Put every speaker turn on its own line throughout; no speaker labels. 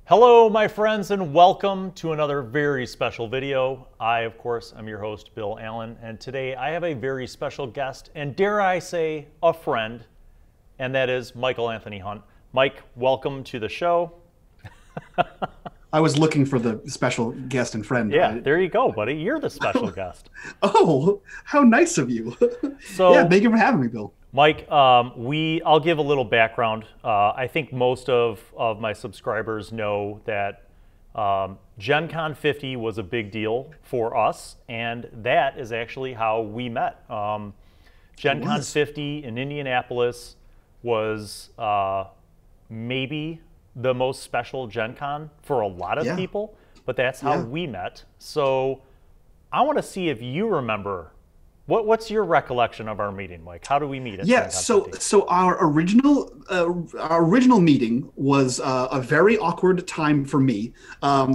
Hello, my friends, and welcome to another very special video. I, of course, am your host, Bill Allen, and today I have a very special guest, and dare I say, a friend, and that is Michael Anthony Hunt. Mike, welcome to the show.
I was looking for the special guest and friend.
Yeah, there you go, buddy. You're the special guest.
Oh, how nice of you.
So,
yeah, thank you for having me, Bill.
Mike, I'll give a little background. I think most of my subscribers know that Gen Con 50 was a big deal for us, and that is actually how we met. Gen Con 50 in Indianapolis was maybe the most special Gen Con for a lot of people, but that's how we met. So I want to see if you remember. What's your recollection of our meeting, Mike? How do we meet at Gen Con 50?
So our original meeting was a very awkward time for me.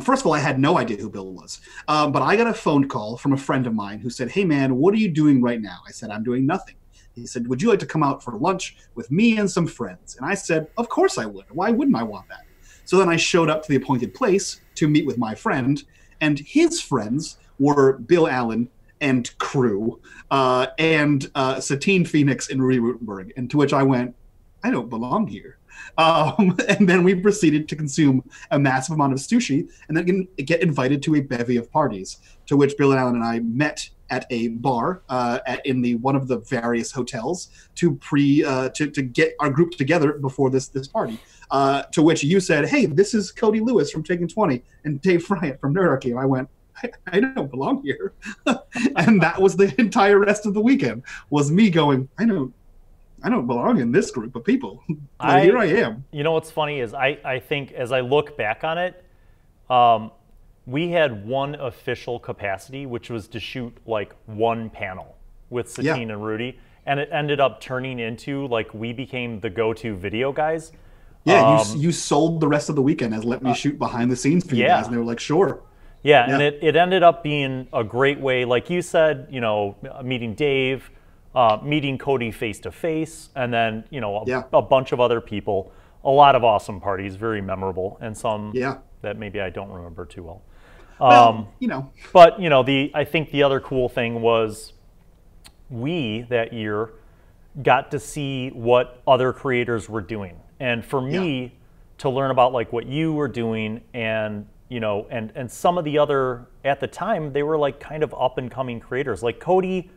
First of all, I had no idea who Bill was, but I got a phone call from a friend of mine who said, "Hey man, what are you doing right now?" I said, "I'm doing nothing." He said, "Would you like to come out for lunch with me and some friends?" And I said, "Of course I would. Why wouldn't I want that?" So then I showed up to the appointed place to meet with my friend, and his friends were Bill Allen and crew, and Satine Phoenix and Rudy Rutenberg, and to which I went, "I don't belong here." And then we proceeded to consume a massive amount of sushi and then get invited to a bevy of parties, to which Bill Allen and I met at a bar in one of the various hotels to get our group together before this party. To which you said, "Hey, this is Cody Lewis from Taken 20 and Dave Bryant from Nerdarchy," and I went, I don't belong here. And that was the entire rest of the weekend, was me going, I don't belong in this group of people. But here I am.
You know what's funny is I think as I look back on it, we had one official capacity, which was to shoot like one panel with Satine and Rudy, and it ended up turning into like we became the go-to video guys.
Yeah, you sold the rest of the weekend as let me shoot behind the scenes for you guys, and they were like, sure.
Yeah, and it ended up being a great way, like you said, you know, meeting Dave, meeting Cody face to face, and then, you know, a bunch of other people. A lot of awesome parties, very memorable, and some that maybe I don't remember too well.
Well, you know.
But, you know, I think the other cool thing was we, that year, got to see what other creators were doing. And for me, to learn about, like, what you were doing and you know, and some of the other, at the time, they were like kind of up and coming creators. Like Cody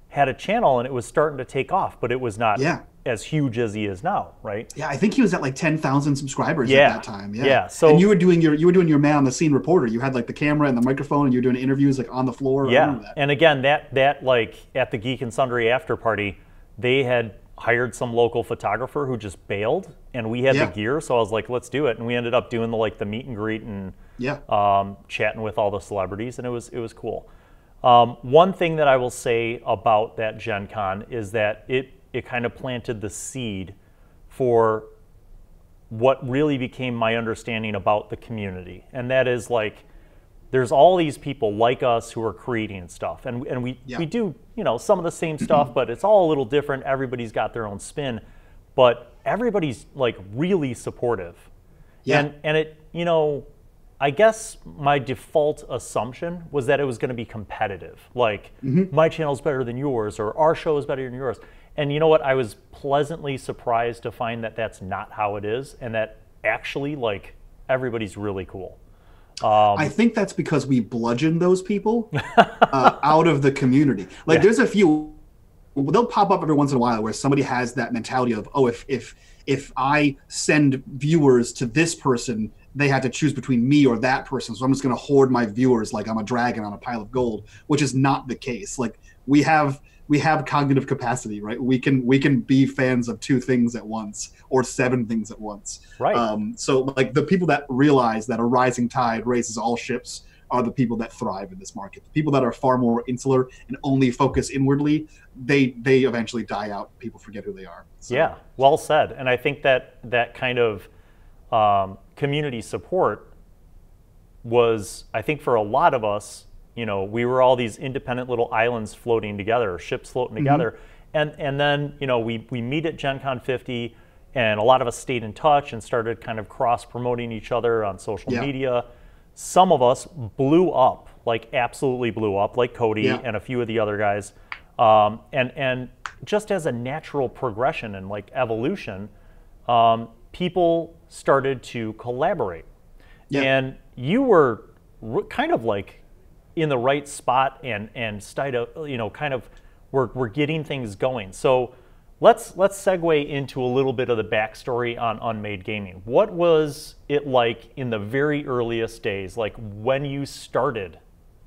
had a channel and it was starting to take off, but it was not as huge as he is now, right?
Yeah, I think he was at like 10,000 subscribers at that time. Yeah.
So
and you were doing your man on the scene reporter. You had like the camera and the microphone, and you were doing interviews like on the floor.
Yeah.
I remember that.
And again, that like at the Geek and Sundry after party, they had hired some local photographer who just bailed, and we had the gear, so I was like, let's do it. And we ended up doing the meet and greet and chatting with all the celebrities, and it was cool. One thing that I will say about that Gen Con is that it kind of planted the seed for what really became my understanding about the community, and that is like there's all these people like us who are creating stuff, and we do, you know, some of the same stuff, but it's all a little different. Everybody's got their own spin, but everybody's like really supportive. And it, you know, I guess my default assumption was that it was going to be competitive, like my channel's better than yours, or our show is better than yours. And you know what? I was pleasantly surprised to find that that's not how it is, and that actually like everybody's really cool.
I think that's because we bludgeon those people out of the community. Like there's a few, they'll pop up every once in a while where somebody has that mentality of, oh, if I send viewers to this person, they have to choose between me or that person. So I'm just going to hoard my viewers like I'm a dragon on a pile of gold, which is not the case. Like we have cognitive capacity, right? We can be fans of 2 things at once or 7 things at once.
Right.
So like the people that realize that a rising tide raises all ships are the people that thrive in this market. The people that are far more insular and only focus inwardly, they eventually die out. People forget who they are. So.
Yeah, well said. And I think that kind of community support was, I think for a lot of us, you know, we were all these independent little islands floating together, ships floating together. And then, you know, we meet at Gen Con 50, and a lot of us stayed in touch and started kind of cross-promoting each other on social media. Some of us blew up, like absolutely blew up, like Cody and a few of the other guys. And just as a natural progression and like evolution, people started to collaborate. And you were kind of like in the right spot and started, you know, kind of we're getting things going. So let's segue into a little bit of the backstory on Unmade Gaming. What was it like in the very earliest days, like when you started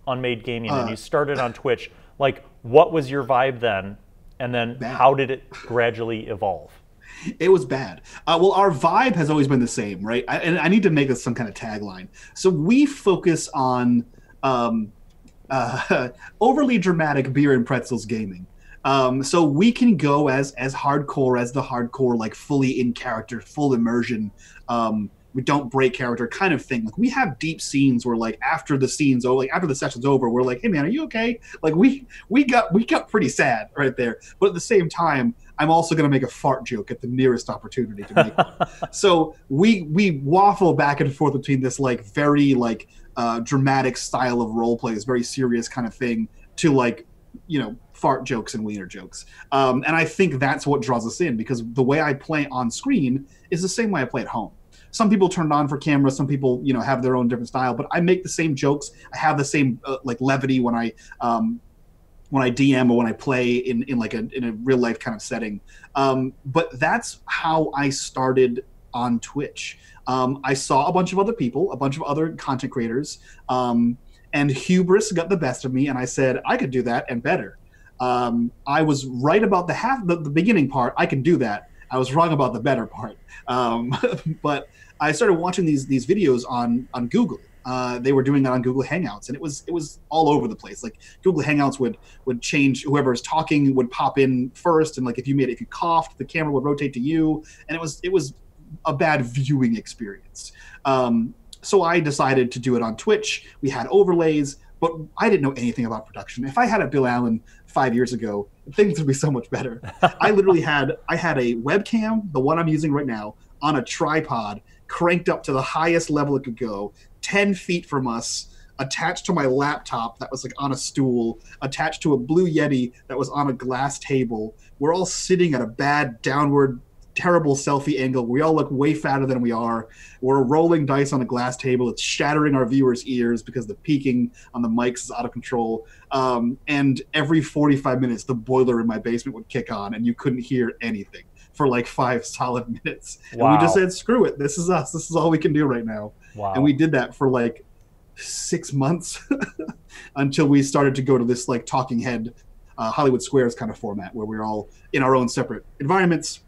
Unmade Gaming and you started on Twitch? Like, what was your vibe then, and then how did it gradually evolve?
It was bad. Well, our vibe has always been the same, right? And I need to make this some kind of tagline. So we focus on overly dramatic beer and pretzels gaming. So we can go as hardcore as the hardcore, like fully in character, full immersion. We don't break character kind of thing. Like we have deep scenes where like after the scene's over, like after the session's over, we're like, hey man, are you okay? Like we got pretty sad right there. But at the same time, I'm also gonna make a fart joke at the nearest opportunity to make one. So we waffle back and forth between this like very like dramatic style of role play, this very serious kind of thing, to like, you know, fart jokes and wiener jokes. And I think that's what draws us in, because the way I play on screen is the same way I play at home. Some people turn it on for camera, some people, you know, have their own different style, but I make the same jokes. I have the same like levity when I DM or when I play in a real life kind of setting. But that's how I started on Twitch. I saw a bunch of other people, a bunch of other content creators, and hubris got the best of me, and I said I could do that and better. I was right about the beginning part. I can do that. I was wrong about the better part. But I started watching these videos on Google. They were doing that on Google Hangouts, and it was all over the place. Like Google Hangouts would change. Whoever's talking would pop in first, and like if you coughed, the camera would rotate to you, and it was a bad viewing experience. So I decided to do it on Twitch. We had overlays, but I didn't know anything about production. If I had a Bill Allan 5 years ago, things would be so much better. I literally had a webcam, the one I'm using right now, on a tripod, cranked up to the highest level it could go, 10 feet from us, attached to my laptop that was like on a stool, attached to a Blue Yeti that was on a glass table. We're all sitting at a bad downward, terrible selfie angle. We all look way fatter than we are. We're rolling dice on a glass table. It's shattering our viewers' ears because the peaking on the mics is out of control. And every 45 minutes, the boiler in my basement would kick on, and you couldn't hear anything for like 5 solid minutes. Wow. And we just said, screw it. This is us. This is all we can do right now. Wow. And we did that for like 6 months until we started to go to this like talking head Hollywood Squares kind of format where we're all in our own separate environments.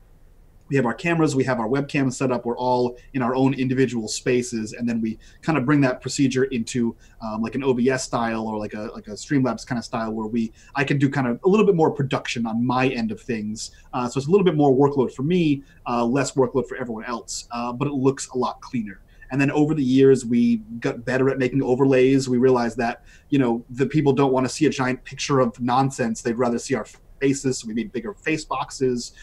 We have our cameras, we have our webcams set up, we're all in our own individual spaces, and then we kind of bring that procedure into like an OBS style or like a Streamlabs kind of style where I can do kind of a little bit more production on my end of things. So it's a little bit more workload for me, less workload for everyone else, but it looks a lot cleaner. And then over the years, we got better at making overlays. We realized that, you know, the people don't want to see a giant picture of nonsense. They'd rather see our faces. So we made bigger face boxes.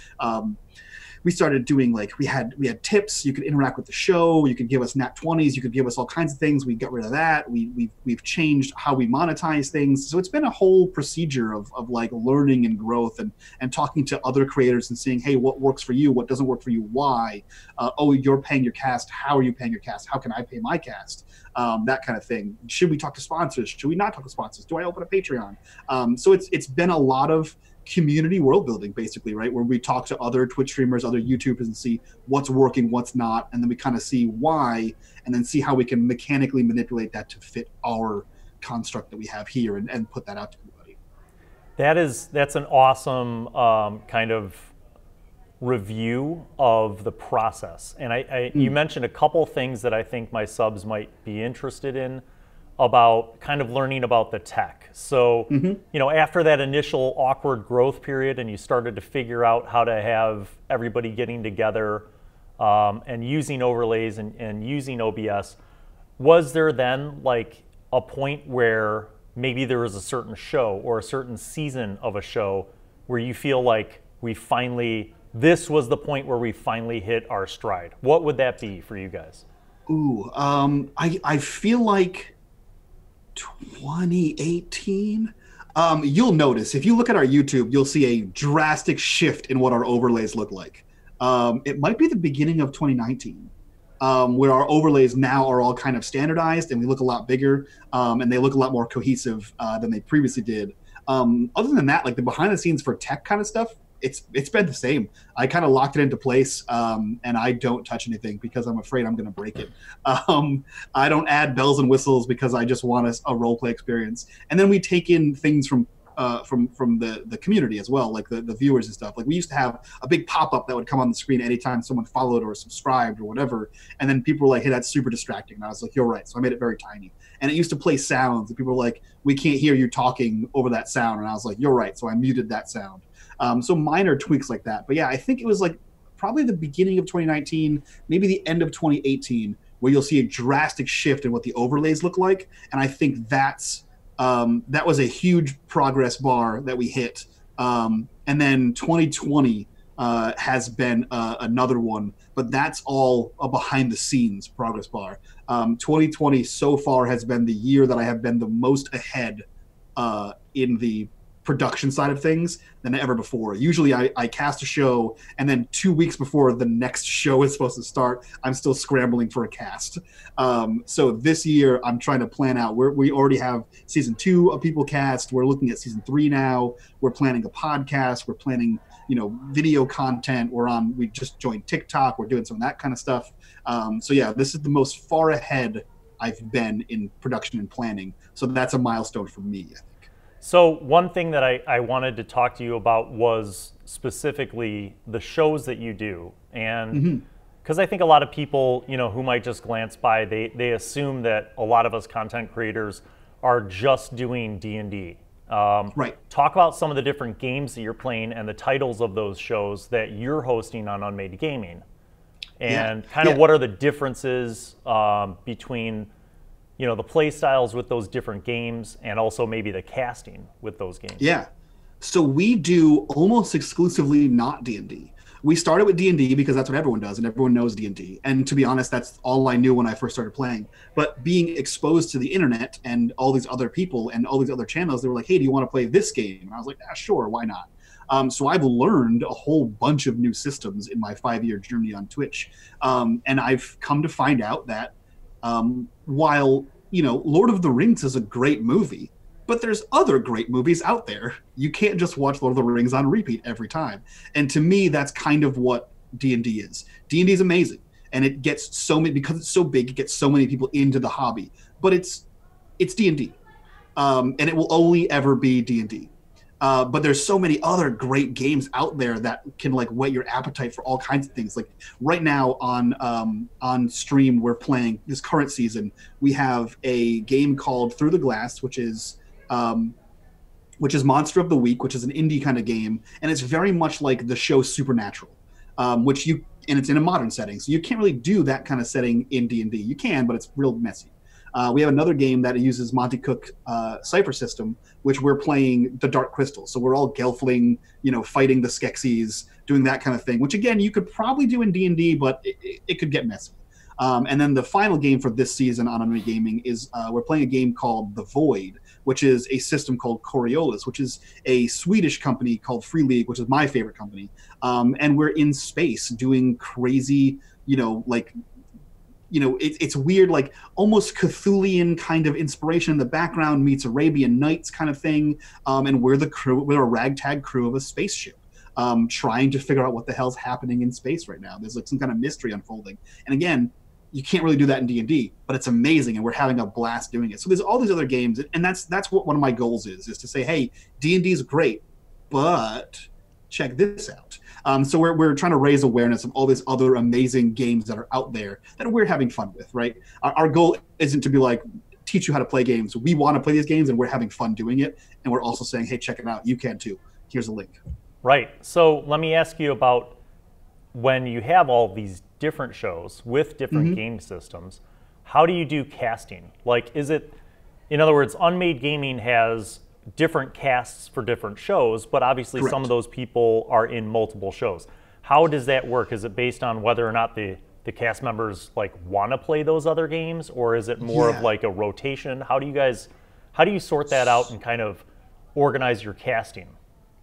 We started doing like we had tips. You could interact with the show. You could give us nat 20s. You could give us all kinds of things. We got rid of that. We've changed how we monetize things. So it's been a whole procedure of like learning and growth and talking to other creators and seeing, hey, what works for you? What doesn't work for you? Why? Oh, you're paying your cast. How are you paying your cast? How can I pay my cast? That kind of thing. Should we talk to sponsors? Should we not talk to sponsors? Do I open a Patreon? So it's been a lot of community world building, basically, right, where we talk to other Twitch streamers, other YouTubers, and see what's working, what's not, and then we kind of see why, and then see how we can mechanically manipulate that to fit our construct that we have here and put that out to everybody.
That's an awesome kind of review of the process. And you mentioned a couple things that I think my subs might be interested in about kind of learning about the tech. So, you know, after that initial awkward growth period and you started to figure out how to have everybody getting together and using overlays and using OBS, was there then like a point where maybe there was a certain show or a certain season of a show where you feel like we finally this was the point where we finally hit our stride? What would that be for you guys?
Ooh, I feel like 2018. You'll notice if you look at our YouTube, you'll see a drastic shift in what our overlays look like. It might be the beginning of 2019, where our overlays now are all kind of standardized and we look a lot bigger, and they look a lot more cohesive than they previously did. Other than that, like the behind the scenes for tech kind of stuff, it's been the same. I kind of locked it into place, and I don't touch anything because I'm afraid I'm going to break it. I don't add bells and whistles because I just want a role play experience. And then we take in things from the community as well, like the viewers and stuff. Like we used to have a big pop-up that would come on the screen anytime someone followed or subscribed or whatever, and then people were like, hey, that's super distracting. And I was like, you're right. So I made it very tiny. And it used to play sounds, and people were like, we can't hear you talking over that sound. And I was like, you're right. So I muted that sound. So minor tweaks like that. But yeah, I think it was like probably the beginning of 2019, maybe the end of 2018, where you'll see a drastic shift in what the overlays look like. And I think that was a huge progress bar that we hit. And then 2020 has been another one, but that's all a behind the scenes progress bar. 2020 so far has been the year that I have been the most ahead in the production side of things than ever before. Usually I cast a show, and then 2 weeks before the next show is supposed to start, I'm still scrambling for a cast. So this year I'm trying to plan out. We already have season 2 of People Cast. We're looking at season 3 now. We're planning a podcast. We're planning, video content. We just joined TikTok. We're doing some of that kind of stuff. So yeah, this is the most far ahead I've been in production and planning. So that's a milestone for me, I think.
So one thing that I wanted to talk to you about was specifically the shows that you do. And because I think a lot of people, who might just glance by, they assume that a lot of us content creators are just doing D&D.
Right.
Talk about some of the different games that you're playing and the titles of those shows that you're hosting on UnMadeGaming. And kind of what are the differences between the play styles with those different games, and also maybe the casting with those games.
Yeah. So we do almost exclusively not D&D. We started with D&D because that's what everyone does, and everyone knows D&D. And to be honest, that's all I knew when I first started playing. But being exposed to the internet and all these other people and all these other channels, they were like, hey, do you want to play this game? And I was like, sure, why not? So I've learned a whole bunch of new systems in my 5-year journey on Twitch. And I've come to find out that while Lord of the Rings is a great movie, but there's other great movies out there. You can't just watch Lord of the Rings on repeat every time. And to me, that's kind of what D&D is. D&D is amazing, and it gets so many, because it's so big, it gets so many people into the hobby. But it's D&D, and it will only ever be D&D. But there's so many other great games out there that can whet your appetite for all kinds of things. Like right now on stream, we're playing this current season. We have a game called Through the Glass, which is Monster of the Week, which is an indie kind of game, and it's very much like the show Supernatural, and it's in a modern setting, so you can't really do that kind of setting in D&D. You can, but it's real messy. We have another game that uses Monty Cook cipher system, which we're playing the Dark Crystal. So we're all Gelfling, fighting the Skeksis, doing that kind of thing, which again, you could probably do in D&D, but it could get messy. And then the final game for this season on UnMadeGaming is we're playing a game called The Void, which is a system called Coriolis, which is a Swedish company called Free League, which is my favorite company. And we're in space doing crazy, it's weird, almost Cthulhian kind of inspiration in the background meets Arabian Nights kind of thing. And we're a ragtag crew of a spaceship, trying to figure out what the hell's happening in space right now. There's some kind of mystery unfolding. And again, you can't really do that in D&D, but it's amazing, and we're having a blast doing it. So there's all these other games, and that's what one of my goals is to say, hey, D&D is great, but check this out. So we're trying to raise awareness of all these other amazing games that are out there that we're having fun with, right? Our goal isn't to teach you how to play games. We want to play these games, and we're having fun doing it. And we're also saying, hey, check it out. You can too. Here's a link.
Right. So let me ask you about when you have all these different shows with different game systems, how do you do casting? Is it, in other words, UnMadeGaming has different casts for different shows, but obviously
Correct.
Some of those people are in multiple shows. how does that work? Is it based on whether or not the cast members like want to play those other games, or is it more of like a rotation? How do you sort that out and kind of organize your casting?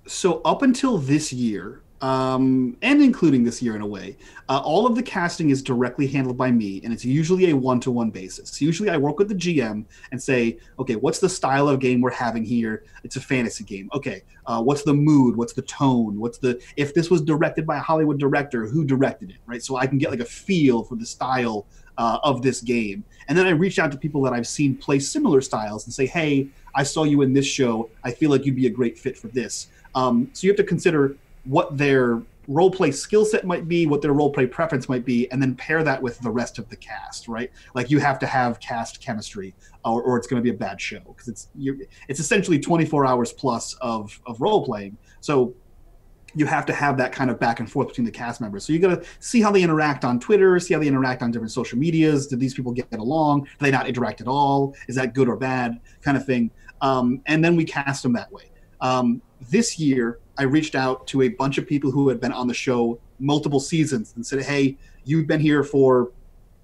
So up until this year, and including this year in a way, all of the casting is directly handled by me, and it's usually a one-to-one basis. Usually I work with the GM and say, okay, what's the style of game we're having here? It's a fantasy game. Okay, what's the mood? What's the tone? If this was directed by a Hollywood director, who directed it, right? So I can get like a feel for the style of this game. And then I reach out to people that I've seen play similar styles and say, hey, I saw you in this show. I feel like you'd be a great fit for this. So you have to consider what their role-play skill set might be, what their role-play preference might be, and then pair that with the rest of the cast, right? Like you have to have cast chemistry or it's going to be a bad show, because it's essentially 24 hours plus of role-playing. So you have to have that kind of back and forth between the cast members. So you got to see how they interact on Twitter, see how they interact on different social medias. Do these people get along? Do they not interact at all? Is that good or bad kind of thing? And then we cast them that way. This year, I reached out to a bunch of people who had been on the show multiple seasons and said, hey, you've been here for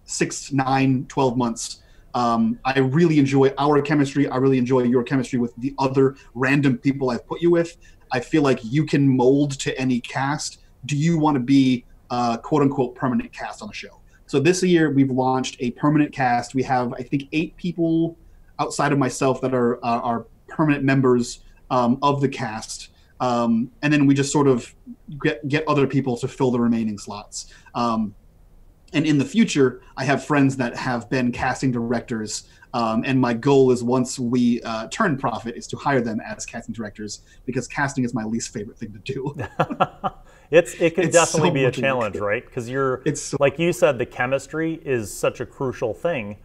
6, 9, 12 months. I really enjoy our chemistry. I really enjoy your chemistry with the other random people I've put you with. I feel like you can mold to any cast. Do you want to be quote unquote permanent cast on the show? So this year we've launched a permanent cast. We have, I think, 8 people outside of myself that are permanent members of the cast. And then we just sort of get other people to fill the remaining slots. And in the future, I have friends that have been casting directors. And my goal is, once we turn profit, is to hire them as casting directors, because casting is my least favorite thing to do.
It can definitely be a challenge, right? Because like you said, the chemistry is such a crucial thing.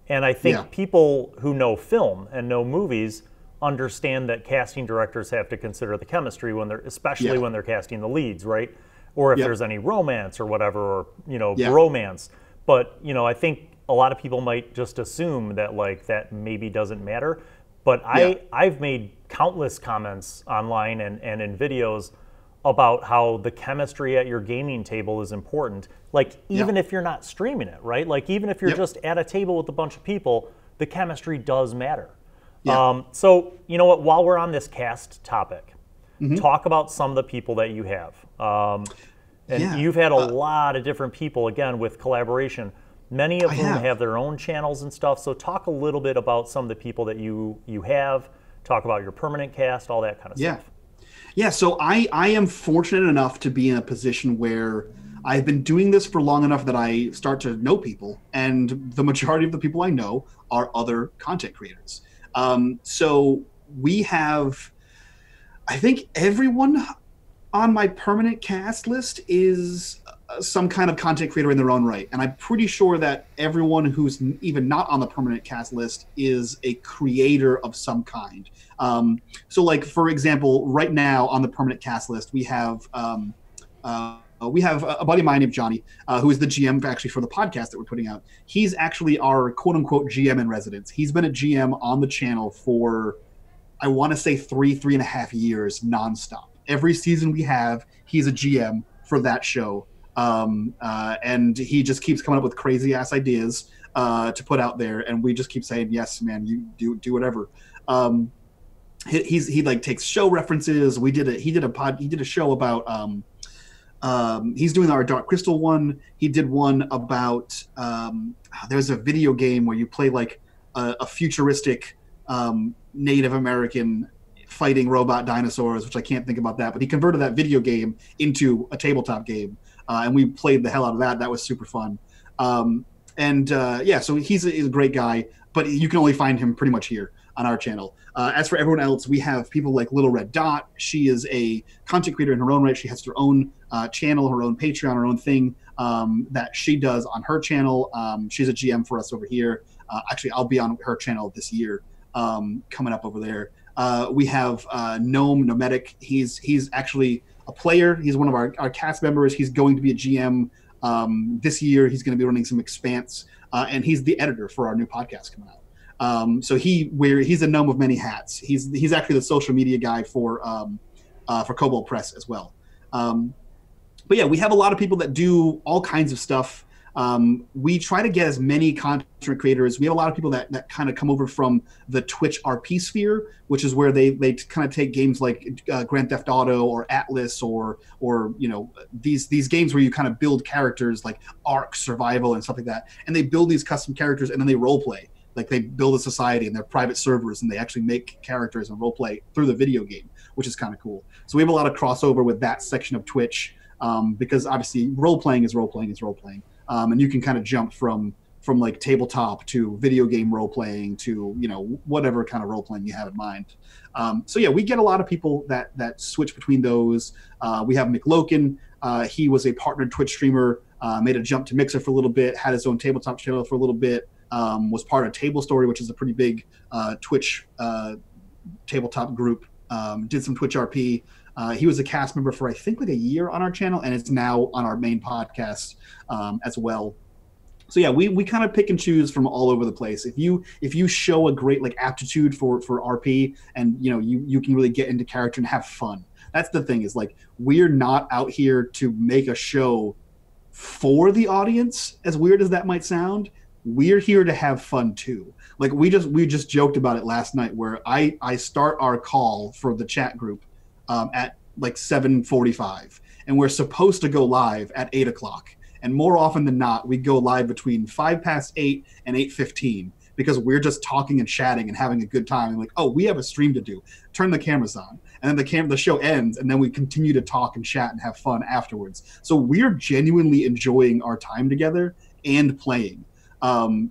And I think people who know film and know movies understand that casting directors have to consider the chemistry especially when they're casting the leads, right? Or if there's any romance or whatever, or bromance. But I think a lot of people might just assume that like that maybe doesn't matter. But I've made countless comments online and in videos about how the chemistry at your gaming table is important. Like even if you're not streaming it, right? Like even if you're just at a table with a bunch of people, the chemistry does matter. So you know what, while we're on this cast topic, talk about some of the people that you have. And you've had a lot of different people, again, with collaboration, many of whom have their own channels and stuff. So talk a little bit about some of the people that you have, talk about your permanent cast, all that kind of stuff.
Yeah, so I am fortunate enough to be in a position where I've been doing this for long enough that I start to know people, and the majority of the people I know are other content creators. So we have, I think everyone on my permanent cast list is some kind of content creator in their own right. And I'm pretty sure that everyone who's even not on the permanent cast list is a creator of some kind. So like, for example, right now on the permanent cast list, we have a buddy of mine named Johnny, who is the GM actually for the podcast that we're putting out. He's actually our quote unquote GM in residence. He's been a GM on the channel for, I want to say 3.5 years nonstop. Every season we have, he's a GM for that show. And he just keeps coming up with crazy ass ideas to put out there. And we just keep saying, yes, man, you do whatever. He like takes show references. He did a show about, he's doing our Dark Crystal one. He did one about, there's a video game where you play like a futuristic Native American fighting robot dinosaurs, which I can't think about that, but he converted that video game into a tabletop game. And we played the hell out of that. That was super fun. So he's a great guy, but you can only find him pretty much here on our channel. As for everyone else, we have people like Little Red Dot. She is a content creator in her own right. She has her own channel, her own Patreon, her own thing that she does on her channel. She's a GM for us over here. Actually, I'll be on her channel this year, coming up over there. We have Nomadic. He's actually a player. He's one of our cast members. He's going to be a GM this year. He's going to be running some Expanse, and he's the editor for our new podcast coming out. So he's a gnome of many hats. He's actually the social media guy for Cobalt Press as well. But but yeah, we have a lot of people that do all kinds of stuff. We try to get as many content creators. We have a lot of people that kind of come over from the Twitch RP sphere, which is where they kind of take games like Grand Theft Auto or Atlas or these games where you kind of build characters like Ark Survival and stuff like that, and they build these custom characters and then they role play. Like they build a society and they're private servers and they actually make characters and role play through the video game, which is kind of cool. So we have a lot of crossover with that section of Twitch because obviously role playing is role playing is role playing. And you can kind of jump from like tabletop to video game role playing to whatever kind of role playing you have in mind. So yeah, we get a lot of people that switch between those. We have McLoken. He was a partnered Twitch streamer, made a jump to Mixer for a little bit, had his own tabletop channel for a little bit, was part of Table Story, which is a pretty big Twitch tabletop group. Did some Twitch RP. He was a cast member for I think like a year on our channel, and it's now on our main podcast as well. So yeah, we kind of pick and choose from all over the place. If you show a great like aptitude for RP, and you can really get into character and have fun. That's the thing, is like we're not out here to make a show for the audience, as weird as that might sound. We're here to have fun too. Like we just joked about it last night, where I start our call for the chat group at like 7:45, and we're supposed to go live at 8 o'clock. And more often than not, we go live between 8:05 and 8:15 because we're just talking and chatting and having a good time. And like, oh, we have a stream to do. Turn the cameras on, and then the show ends, and then we continue to talk and chat and have fun afterwards. So we're genuinely enjoying our time together and playing.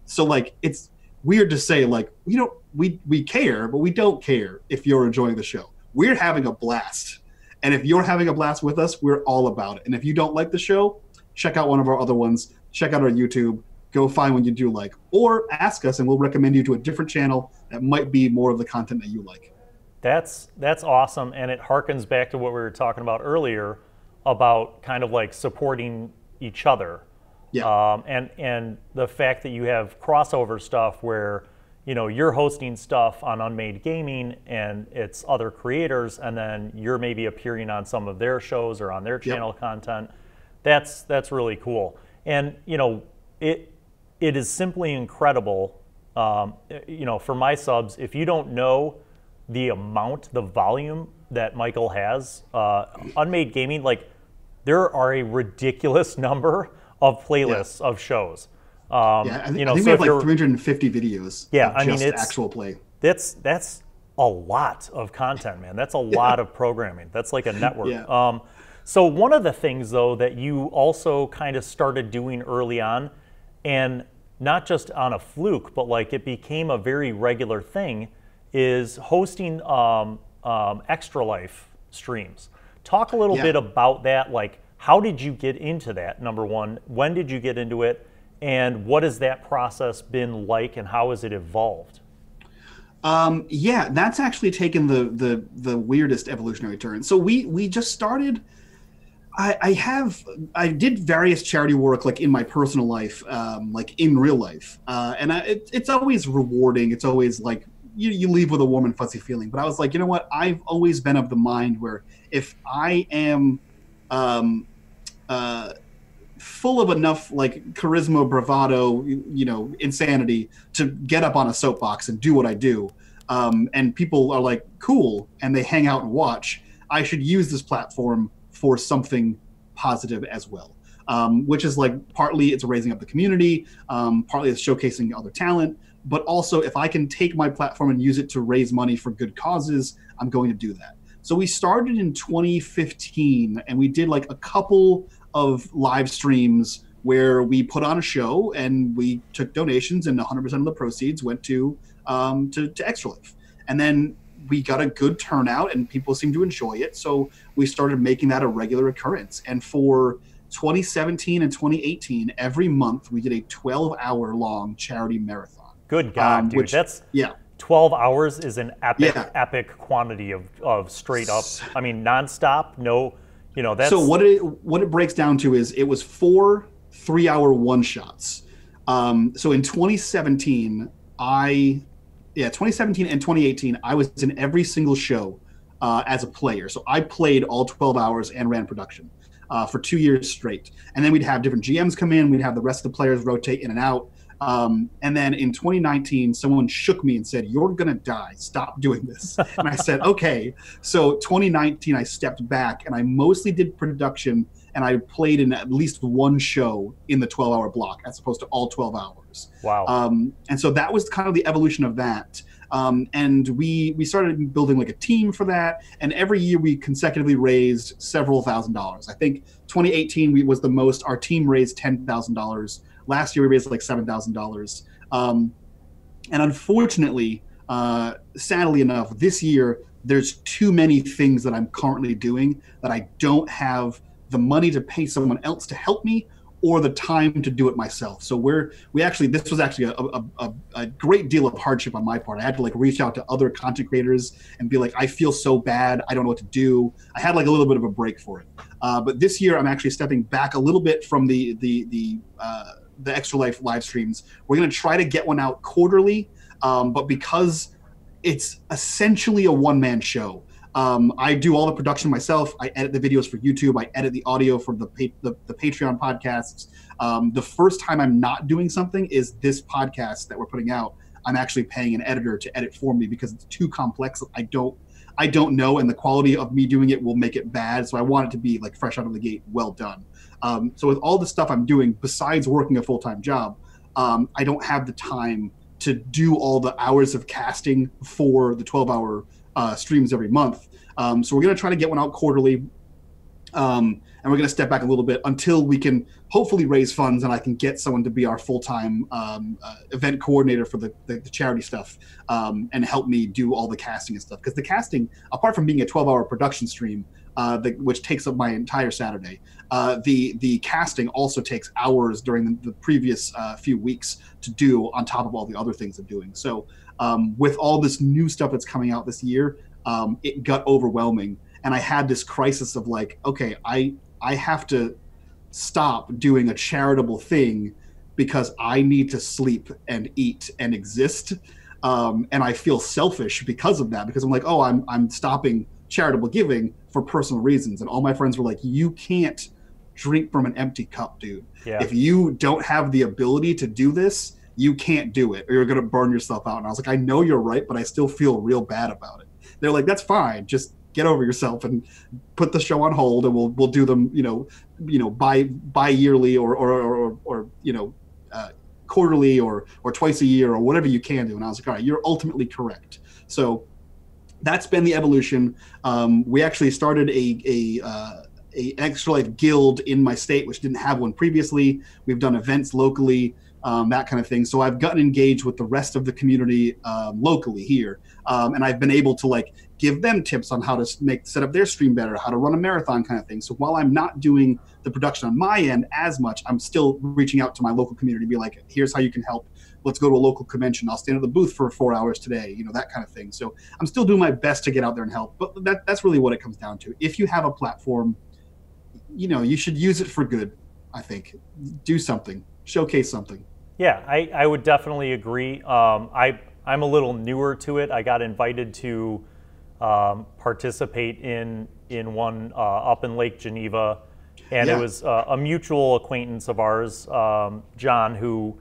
So like it's weird to say like we care, but we don't care if you're enjoying the show. We're having a blast, and if you're having a blast with us, we're all about it. And if you don't like the show, check out one of our other ones. Check out our YouTube. Go find one you do like, or ask us, and we'll recommend you to a different channel that might be more of the content that you like.
That's awesome, and it harkens back to what we were talking about earlier about kind of like supporting each other.
Yeah.
And the fact that you have crossover stuff where you're hosting stuff on UnMadeGaming and it's other creators, and then you're maybe appearing on some of their shows or on their channel content. That's really cool. And it is simply incredible. For my subs, if you don't know the volume that Michael has, UnMadeGaming, like there are a ridiculous number of playlists of shows.
I think we have like 350 videos.
Yeah,
it's actual play.
That's a lot of content, man. That's a lot of programming. That's like a network.
Yeah.
So one of the things though that you also kind of started doing early on, and not just on a fluke, but like it became a very regular thing, is hosting Extra Life streams. Talk a little bit about that. Like, how did you get into that, number one? When did you get into it? And what has that process been like, and how has it evolved?
That's actually taken the weirdest evolutionary turn. So we just started. I did various charity work like in my personal life, like in real life, and it's always rewarding. It's always like you leave with a warm and fuzzy feeling. But I was like, you know what? I've always been of the mind where if I am full of enough like charisma, bravado, insanity to get up on a soapbox and do what I do, and people are like cool and they hang out and watch, I should use this platform for something positive as well, which is like partly it's raising up the community, partly it's showcasing other talent, but also if I can take my platform and use it to raise money for good causes, I'm going to do that. So we started in 2015, and we did like a couple of live streams where we put on a show and we took donations, and 100% of the proceeds went to Extra Life. And then we got a good turnout and people seemed to enjoy it. So we started making that a regular occurrence. And for 2017 and 2018, every month we did a 12-hour long charity marathon.
Good God, dude. That's 12 hours is an epic quantity of straight up, I mean, nonstop, no, that's...
So what it breaks down to is it was 4 3-hour one-shots. So in 2017, 2017 and 2018, I was in every single show as a player. So I played all 12 hours and ran production. for 2 years straight. And then we'd have different GMs come in. We'd have the rest of the players rotate in and out. And then in 2019, someone shook me and said, "You're going to die. Stop doing this." And I said, okay. So 2019, I stepped back and I mostly did production, and I played in at least one show in the 12-hour block as opposed to all 12 hours.
Wow.
And so that was kind of the evolution of that. And we started building like a team for that. And every year we consecutively raised several $1,000s. I think 2018 was the most. Our team raised $10,000. Last year we raised like $7,000. And unfortunately, sadly enough, this year there's too many things that I'm currently doing that I don't have the money to pay someone else to help me or the time to do it myself. So this was actually a great deal of hardship on my part. I had to like reach out to other content creators and be like, I feel so bad. I don't know what to do. I had like a little bit of a break for it. But this year I'm actually stepping back a little bit from the Extra Life live streams. We're going to try to get one out quarterly. But because it's essentially a one-man show, I do all the production myself. I edit the videos for YouTube. I edit the audio for the Patreon podcasts. The first time I'm not doing something is this podcast that we're putting out. I'm actually paying an editor to edit for me because it's too complex. I don't know, and the quality of me doing it will make it bad. So I want it to be like fresh out of the gate, well done. So with all the stuff I'm doing, besides working a full-time job, I don't have the time to do all the hours of casting for the 12-hour streams every month. So we're going to try to get one out quarterly. And we're going to step back a little bit until we can hopefully raise funds and I can get someone to be our full-time event coordinator for the charity stuff and help me do all the casting and stuff. Because the casting, apart from being a 12-hour production stream, which takes up my entire Saturday, the casting also takes hours during the previous few weeks to do on top of all the other things I'm doing. So with all this new stuff that's coming out this year, it got overwhelming. And I had this crisis of like, okay, I have to stop doing a charitable thing because I need to sleep and eat and exist. And I feel selfish because of that, because I'm like, oh, I'm stopping charitable giving for personal reasons. And all my friends were like, you can't drink from an empty cup, dude.
Yeah.
If you don't have the ability to do this, you can't do it or you're going to burn yourself out. And I was like, I know you're right, but I still feel real bad about it. They're like, that's fine. Just get over yourself and put the show on hold, and we'll do them, bi-yearly or quarterly or twice a year or whatever you can do. And I was like, all right, you're ultimately correct. So that's been the evolution. We actually started a Extra Life guild in my state, which didn't have one previously. We've done events locally, that kind of thing. So I've gotten engaged with the rest of the community locally here, and I've been able to like give them tips on how to set up their stream better, how to run a marathon kind of thing. So while I'm not doing the production on my end as much, I'm still reaching out to my local community, be like, here's how you can help. Let's go to a local convention. I'll stand at the booth for 4 hours today, that kind of thing. So I'm still doing my best to get out there and help. But that's really what it comes down to. If you have a platform, you should use it for good, I think. Do something. Showcase something.
Yeah, I would definitely agree. I'm a little newer to it. I got invited to participate in one up in Lake Geneva, and it was a mutual acquaintance of ours, John, who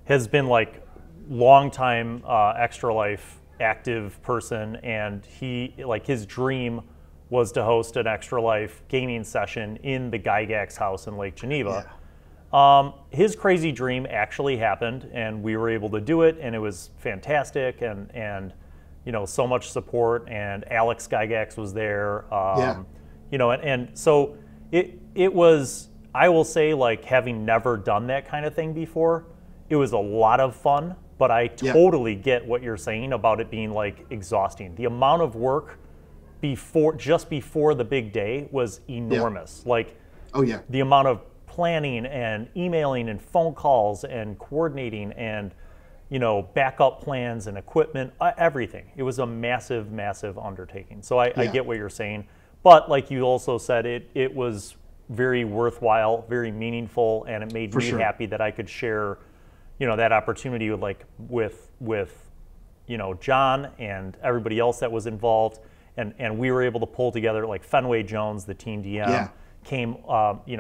has been like longtime Extra Life active person, and his dream was to host an Extra Life gaming session in the Gygax house in Lake Geneva. Yeah. His crazy dream actually happened, and we were able to do it, and it was fantastic, and so much support, and Alex Gygax was there, and so it was, I will say, like, having never done that kind of thing before, it was a lot of fun, but I totally get what you're saying about it being like exhausting. The amount of work just before the big day was enormous. Like, the amount of planning and emailing and phone calls and coordinating and backup plans and equipment, everything. It was a massive, massive undertaking. So I get what you're saying. But like you also said, it was very worthwhile, very meaningful, and it made me happy that I could share, that opportunity with John and everybody else that was involved. And we were able to pull together, like Fenway Jones, the team DM, came,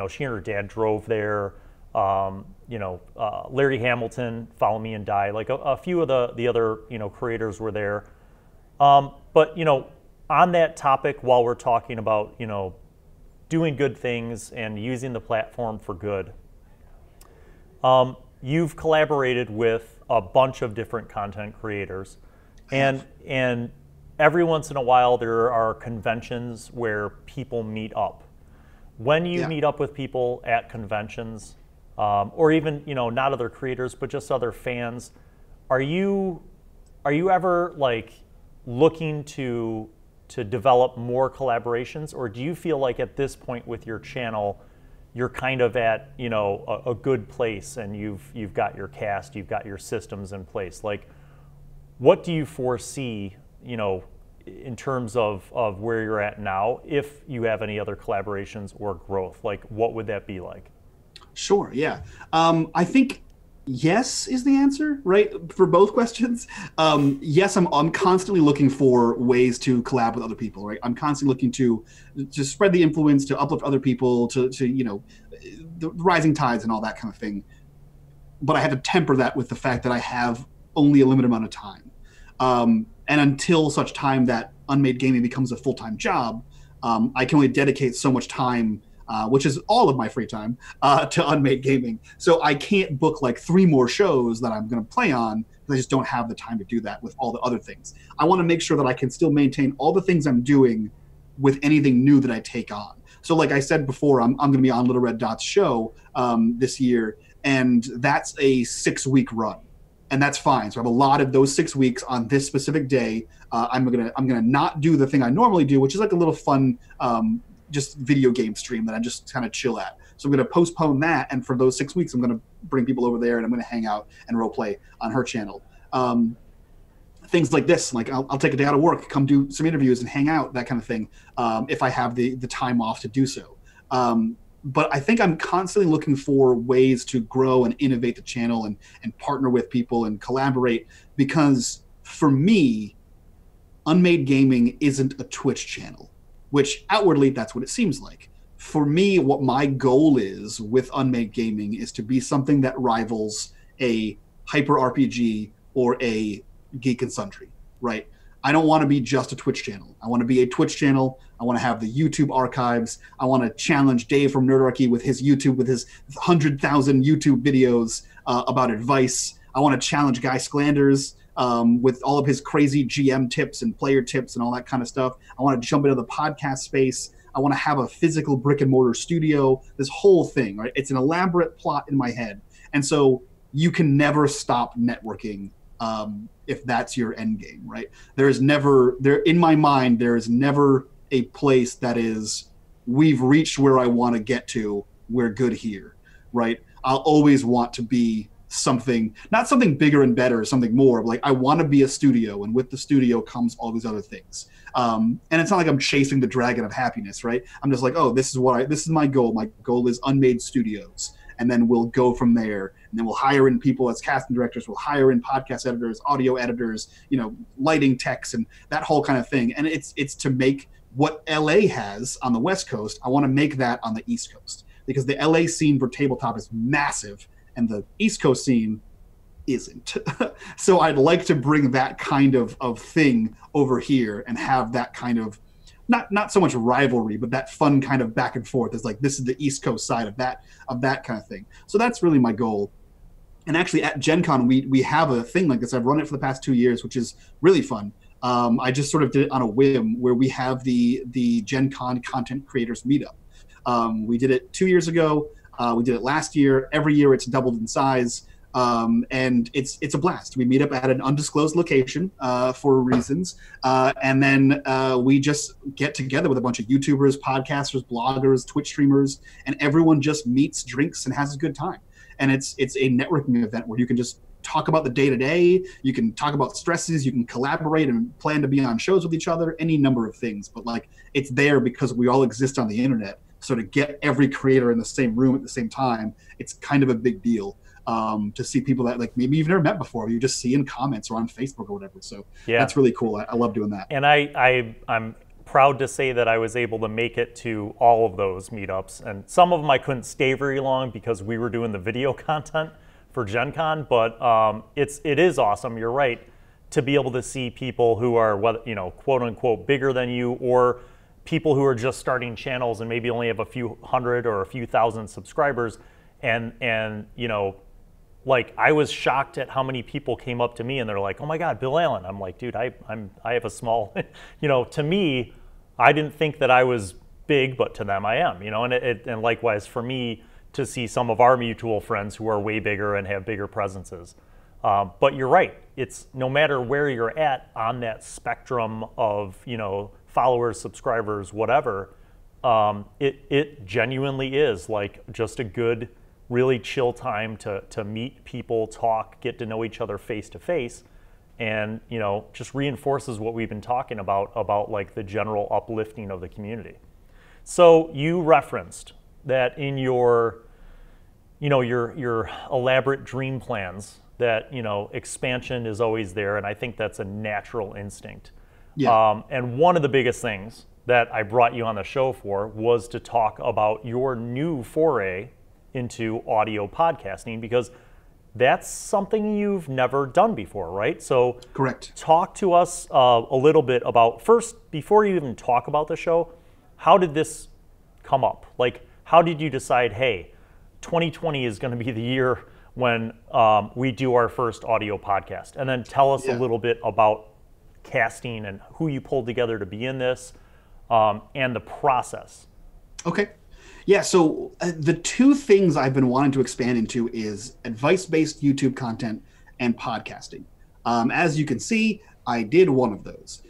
she and her dad drove there. Larry Hamilton, Follow Me and Die, like a few of the other, creators were there. But, on that topic, while we're talking about, doing good things and using the platform for good, you've collaborated with a bunch of different content creators, and every once in a while there are conventions where people meet up. When you meet up with people at conventions, or even not other creators but just other fans, are you ever like looking to develop more collaborations, or do you feel like at this point with your channel you're kind of at a good place and you've got your cast, you've got your systems in place? Like, what do you foresee in terms of where you're at now, if you have any other collaborations or growth? Like, what would that be like?
Sure, yeah. I think yes is the answer, right? For both questions. Yes, I'm constantly looking for ways to collab with other people, right? I'm constantly looking to spread the influence, to uplift other people, to the rising tides and all that kind of thing. But I had to temper that with the fact that I have only a limited amount of time. And until such time that Unmade Gaming becomes a full-time job, I can only dedicate so much time, which is all of my free time, to Unmade Gaming. So I can't book like 3 more shows that I'm going to play on, because I just don't have the time to do that with all the other things. I want to make sure that I can still maintain all the things I'm doing with anything new that I take on. So like I said before, I'm going to be on Little Red Dot's show this year, and that's a 6-week run. And that's fine. So I have a lot of those 6 weeks on this specific day. I'm gonna not do the thing I normally do, which is like a little fun just video game stream that I just kind of chill at. So I'm gonna postpone that, and for those 6 weeks, I'm gonna bring people over there and I'm gonna hang out and role play on her channel. Things like this, like I'll take a day out of work, come do some interviews and hang out, that kind of thing, if I have the time off to do so. But I think I'm constantly looking for ways to grow and innovate the channel and partner with people and collaborate, because for me, Unmade Gaming isn't a Twitch channel, which outwardly that's what it seems like. For me, what my goal is with Unmade Gaming is to be something that rivals a Hyper RPG or a Geek and Sundry, right? I don't want to be just a Twitch channel. I want to be a Twitch channel. I want to have the YouTube archives. I want to challenge Dave from Nerdarchy with his YouTube, with his 100,000 YouTube videos about advice. I want to challenge Guy Sklanders with all of his crazy GM tips and player tips and all that kind of stuff. I want to jump into the podcast space. I want to have a physical brick and mortar studio, this whole thing, right? It's an elaborate plot in my head. And so you can never stop networking if that's your end game, right? In my mind, there is never a place that is, we've reached where I want to get to, we're good here, right? I'll always want to be something, not something bigger and better, something more, like I want to be a studio, and with the studio comes all these other things. And it's not like I'm chasing the dragon of happiness, right? I'm just like, oh, this is my goal. My goal is Unmade Studios. And then we'll go from there. And then we'll hire in people as casting directors. We'll hire in podcast editors, audio editors, lighting techs, and that whole kind of thing. And it's to make what LA has on the West Coast, I want to make that on the East Coast. Because the LA scene for tabletop is massive, and the East Coast scene isn't. So I'd like to bring that kind of thing over here and have that kind of, not so much rivalry, but that fun kind of back and forth. It's like, this is the East Coast side of that kind of thing. So that's really my goal. And actually at Gen Con, we have a thing like this. I've run it for the past 2 years, which is really fun. I just sort of did it on a whim, where we have the Gen Con content creators meetup. We did it 2 years ago. We did it last year. Every year it's doubled in size. And it's a blast. We meet up at an undisclosed location for reasons, and then we just get together with a bunch of YouTubers, podcasters, bloggers, Twitch streamers, and everyone just meets, drinks, and has a good time. And it's a networking event where you can just talk about the day-to-day, you can talk about stresses, you can collaborate and plan to be on shows with each other, any number of things. But like, it's there because we all exist on the internet. So to get every creator in the same room at the same time, it's kind of a big deal. To see people that like maybe you've never met before, you just see in comments or on Facebook or whatever. So yeah, that's really cool. I love doing that.
And I'm proud to say that I was able to make it to all of those meetups, and some of them I couldn't stay very long because we were doing the video content for Gen Con, but it is awesome, you're right, to be able to see people who are, quote unquote, bigger than you, or people who are just starting channels and maybe only have a few hundred or a few thousand subscribers, and like, I was shocked at how many people came up to me and they're like, "Oh my God, Bill Allan." I'm like, dude, I have a small, to me, I didn't think that I was big, but to them I am, and likewise for me to see some of our mutual friends who are way bigger and have bigger presences. But you're right, it's no matter where you're at on that spectrum of, followers, subscribers, whatever, it genuinely is like just a good, really chill time to meet people, talk, get to know each other face to face, and just reinforces what we've been talking about like the general uplifting of the community. So you referenced that in your your elaborate dream plans that expansion is always there, and I think that's a natural instinct.
Yeah.
And one of the biggest things that I brought you on the show for was to talk about your new foray into audio podcasting, because that's something you've never done before, right? So
correct.
Talk to us a little bit about, first, before you even talk about the show, how did this come up? Like, how did you decide, hey, 2020 is going to be the year when we do our first audio podcast? And then tell us a little bit about casting and who you pulled together to be in this, and the process.
Okay. Yeah, so the two things I've been wanting to expand into is advice-based YouTube content and podcasting. As you can see, I did one of those.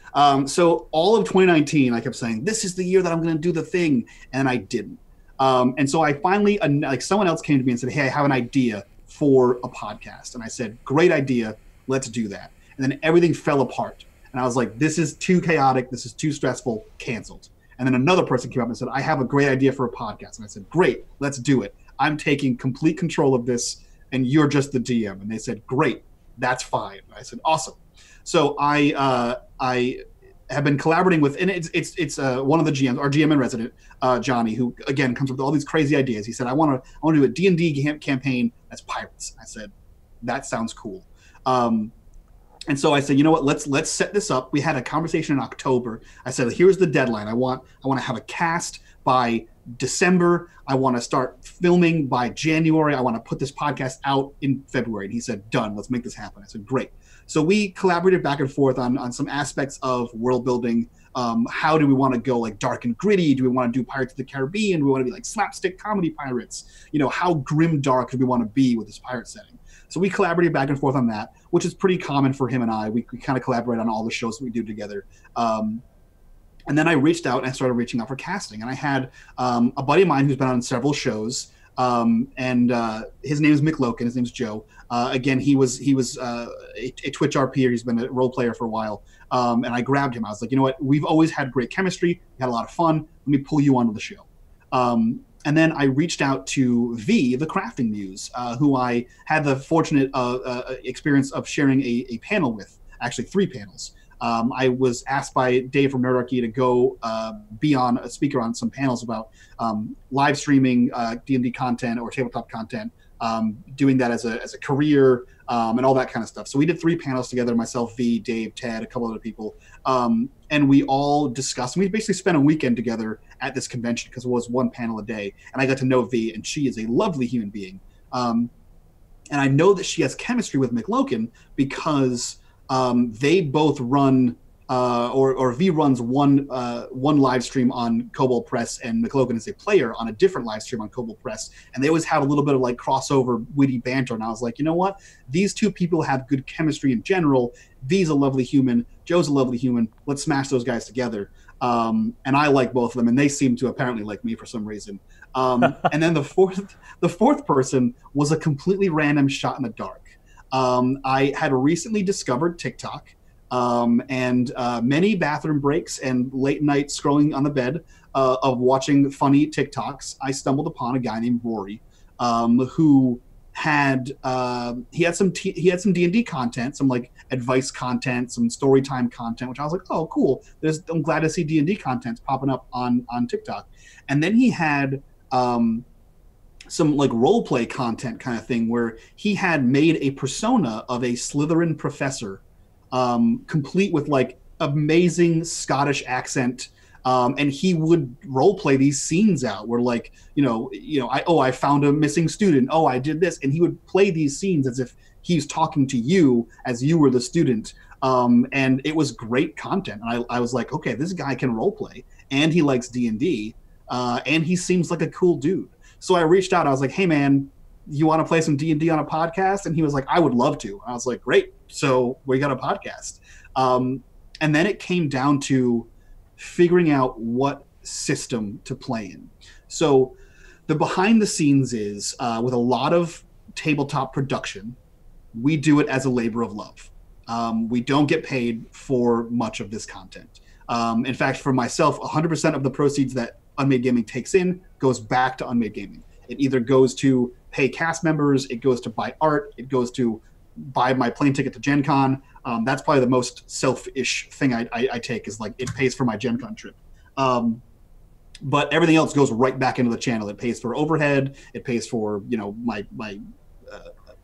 So all of 2019, I kept saying, this is the year that I'm going to do the thing, and I didn't. And so I finally, someone else came to me and said, hey, I have an idea for a podcast. And I said, great idea, let's do that. And then everything fell apart. And I was like, this is too chaotic, this is too stressful, canceled. And then another person came up and said, I have a great idea for a podcast. And I said, great, let's do it. I'm taking complete control of this, and you're just the DM. And they said, great, that's fine. And I said, awesome. So I have been collaborating with, and it's one of the GMs, our GM in resident, Johnny, who again comes up with all these crazy ideas. He said, I want to do a D&D campaign that's pirates. I said, that sounds cool. And so I said, you know what, let's set this up. We had a conversation in October. I said, here's the deadline. I want to have a cast by December. I want to start filming by January. I want to put this podcast out in February. And he said, done, let's make this happen. I said, great. So we collaborated back and forth on some aspects of world building. How do we want to go like dark and gritty? Do we want to do Pirates of the Caribbean? Do we want to be like slapstick comedy pirates? How grim dark do we want to be with this pirate setting? So we collaborated back and forth on that, which is pretty common for him and I. We kind of collaborate on all the shows that we do together. And then I reached out and I started reaching out for casting. And I had a buddy of mine who's been on several shows. And his name is Mick Loken. His name's Joe. Again, he was a Twitch RPer. He's been a role player for a while. And I grabbed him. I was like, you know what? We've always had great chemistry. We had a lot of fun. Let me pull you onto the show. And then I reached out to V, the crafting muse, who I had the fortunate experience of sharing a panel with, actually 3 panels. I was asked by Dave from Nerdarchy to go be on a speaker on some panels about live streaming D&D content or tabletop content, doing that as a career, and all that kind of stuff. So we did 3 panels together, myself, V, Dave, Ted, a couple other people. And we all discussed, and we basically spent a weekend together at this convention because it was 1 panel a day. And I got to know V, and she is a lovely human being. And I know that she has chemistry with Mick Loken because they both run, or V runs one live stream on Kobold Press, and McLogan is a player on a different live stream on Kobold Press, and they always have a little bit of like crossover witty banter. And I was like, you know what? These 2 people have good chemistry in general. V's a lovely human. Joe's a lovely human. Let's smash those guys together. And I like both of them, and they seem to apparently like me for some reason. And then the fourth person was a completely random shot in the dark. I had recently discovered TikTok. And many bathroom breaks and late night scrolling on the bed of watching funny TikToks, I stumbled upon a guy named Rory, who had some D&D content, some like advice content, some story time content, which I was like, oh, cool. I'm glad to see D&D content popping up on TikTok. And then he had some like role play content kind of thing where he had made a persona of a Slytherin professor, complete with like amazing Scottish accent. And he would role play these scenes out where like, I found a missing student. Oh, I did this. And he would play these scenes as if he's talking to you as you were the student. And it was great content. And I was like, okay, this guy can role play and he likes D&D. And he seems like a cool dude. So I reached out. I was like, hey, man, you want to play some D&D on a podcast? And he was like, I would love to. I was like, great. So we got a podcast. And then it came down to figuring out what system to play in. So the behind the scenes is with a lot of tabletop production, we do it as a labor of love. We don't get paid for much of this content. In fact, for myself, 100% of the proceeds that Unmade Gaming takes in goes back to Unmade Gaming. It either goes to pay cast members, it goes to buy art, it goes to buy my plane ticket to Gen Con. That's probably the most selfish thing I take, is like it pays for my Gen Con trip. But everything else goes right back into the channel. It pays for overhead, it pays for my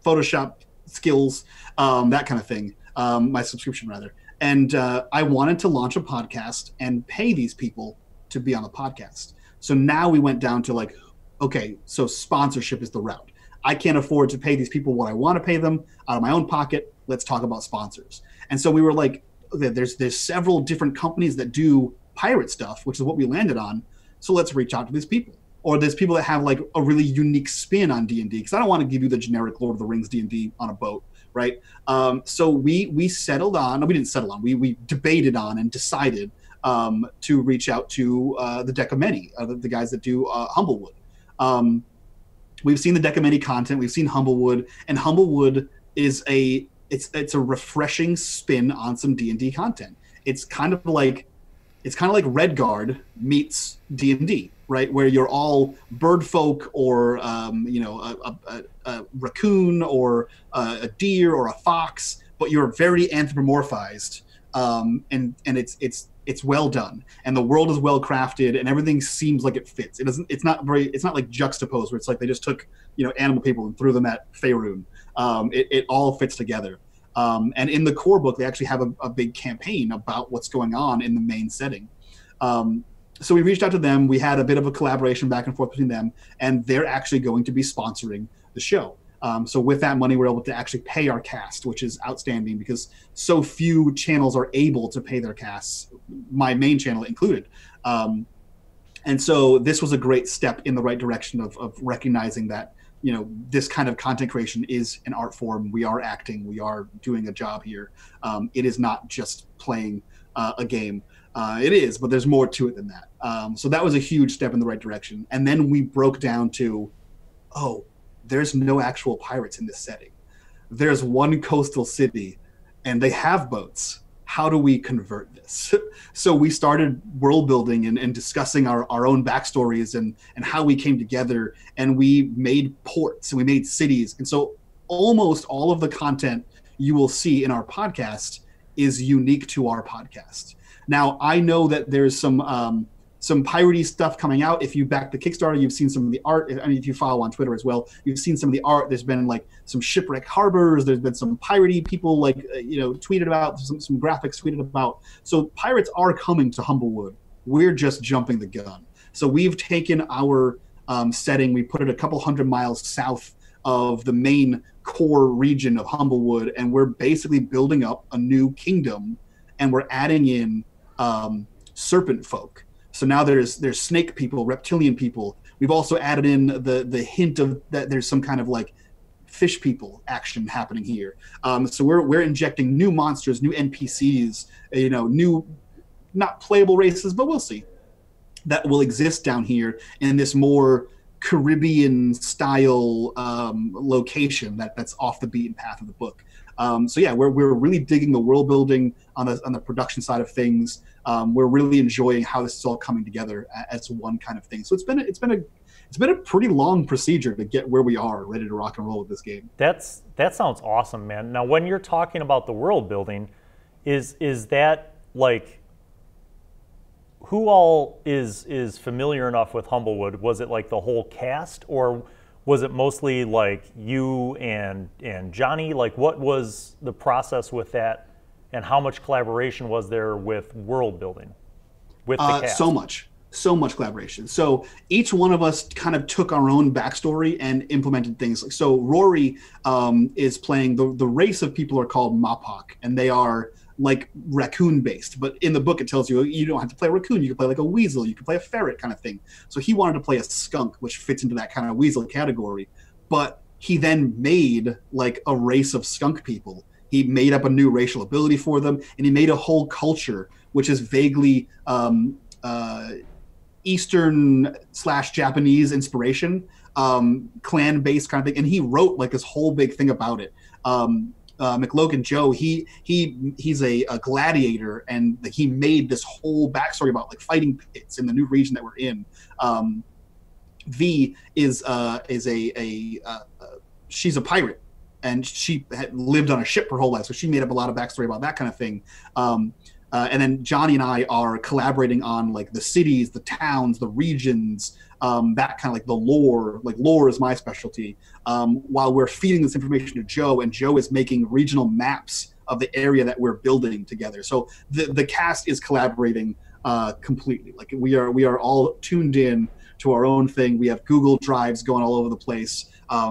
Photoshop skills, that kind of thing, my subscription rather. And I wanted to launch a podcast and pay these people to be on the podcast. So now we went down to like, okay, so sponsorship is the route. I can't afford to pay these people what I want to pay them out of my own pocket. Let's talk about sponsors. And so we were like, okay, there's several different companies that do pirate stuff, which is what we landed on. So let's reach out to these people. Or there's people that have like a really unique spin on D&D, because I don't want to give you the generic Lord of the Rings D&D on a boat, right? So we settled on, no, we didn't settle on, we debated on and decided to reach out to the Deck of Many, the guys that do Humblewood. We've seen the Deck of Many content, we've seen Humblewood, and Humblewood is it's a refreshing spin on some D&D content. It's kind of like Redguard meets D&D, right? Where you're all bird folk, or a raccoon, or a deer, or a fox, but you're very anthropomorphized, and it's well done, and the world is well crafted, and everything seems like it fits. It's not like juxtaposed, where it's like they just took animal people and threw them at Faerun. It all fits together. And in the core book, they actually have a big campaign about what's going on in the main setting. So we reached out to them. We had a bit of a collaboration back and forth between them, and they're actually going to be sponsoring the show. So with that money, we're able to actually pay our cast, which is outstanding, because so few channels are able to pay their casts, my main channel included. And so this was a great step in the right direction of recognizing that this kind of content creation is an art form. We are acting. We are doing a job here. It is not just playing a game. It is, but there's more to it than that. So that was a huge step in the right direction. And then we broke down to, there's no actual pirates in this setting. There's one coastal city, and they have boats. How do we convert this? So we started world building and discussing our own backstories and how we came together, and we made ports and we made cities. And so almost all of the content you will see in our podcast is unique to our podcast. Now, I know that there's some piratey stuff coming out. If you back the Kickstarter, you've seen some of the art. I mean, if you follow on Twitter as well, you've seen some of the art. There's been like some shipwreck harbors. There's been some piratey people tweeted about, some graphics tweeted about. So pirates are coming to Humblewood. We're just jumping the gun. So we've taken our setting, we put it a couple 100 miles south of the main core region of Humblewood, and we're basically building up a new kingdom, and we're adding in serpent folk. So now there's snake people, reptilian people. We've also added in the hint of that there's some kind of like fish people action happening here. So we're injecting new monsters, new NPCs, new not playable races, but we'll see, that will exist down here in this more Caribbean style location that's off the beaten path of the book. So yeah, we're really digging the world building on the production side of things. We're really enjoying how this is all coming together as one kind of thing. So it's been it's been a pretty long procedure to get where we are, ready to rock and roll with this game.
That sounds awesome, man. Now, when you're talking about the world building, is that like, who all is familiar enough with Humblewood? Was it like the whole cast, or was it mostly like you and Johnny? Like, what was the process with that, and how much collaboration was there with world building with the cast?
So much collaboration. So each one of us kind of took our own backstory and implemented things. Like, so Rory is playing the race of people are called Mapok, and they are like raccoon based, but in the book it tells you you don't have to play a raccoon, you can play like a weasel, you can play a ferret kind of thing. So he wanted to play a skunk, which fits into that kind of weasel category, but he then made like a race of skunk people. He made up a new racial ability for them, and he made a whole culture which is vaguely Eastern / Japanese inspiration, clan based kind of thing, and he wrote like this whole big thing about it. McLogan Joe, he's a gladiator, and he made this whole backstory about like fighting pits in the new region that we're in. V is she's a pirate, and she had lived on a ship her whole life, so she made up a lot of backstory about that kind of thing. And then Johnny and I are collaborating on like the cities, the towns, the regions, that kind of like the lore. Like lore is my specialty. While we're feeding this information to Joe, and Joe is making regional maps of the area that we're building together. So the cast is collaborating completely. Like we are all tuned in to our own thing. We have Google Drives going all over the place.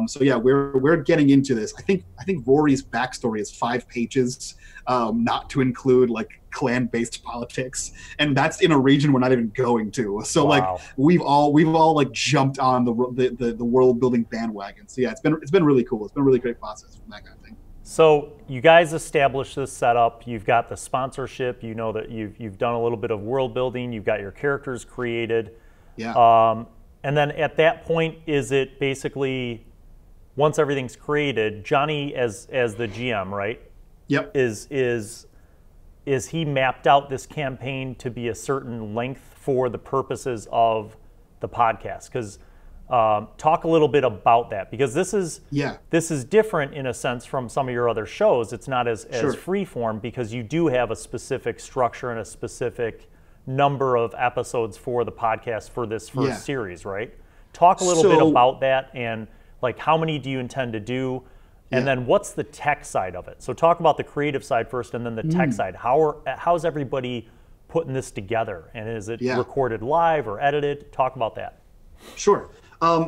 So yeah, we're getting into this. I think Rory's backstory is 5 pages, not to include like clan-based politics, and that's in a region we're not even going to. So wow. Like we've all like jumped on the world building bandwagon. So yeah, it's been really cool. It's been a really great process from that kind of thing. So
you guys established this setup. You've got the sponsorship. You know that you've done a little bit of world building. You've got your characters created.
Yeah.
And then at that point, is it basically, once everything's created, Johnny as the GM, right?
Yep.
Is he mapped out this campaign to be a certain length for the purposes of the podcast? Because talk a little bit about that, because this is different in a sense from some of your other shows. It's not as free form, because you do have a specific structure and a specific number of episodes for the podcast for this first series, right? Talk a little bit about that, and like how many do you intend to do? And then what's the tech side of it? So talk about the creative side first, and then the tech side. How's everybody putting this together? And is it recorded live or edited? Talk about that.
Sure.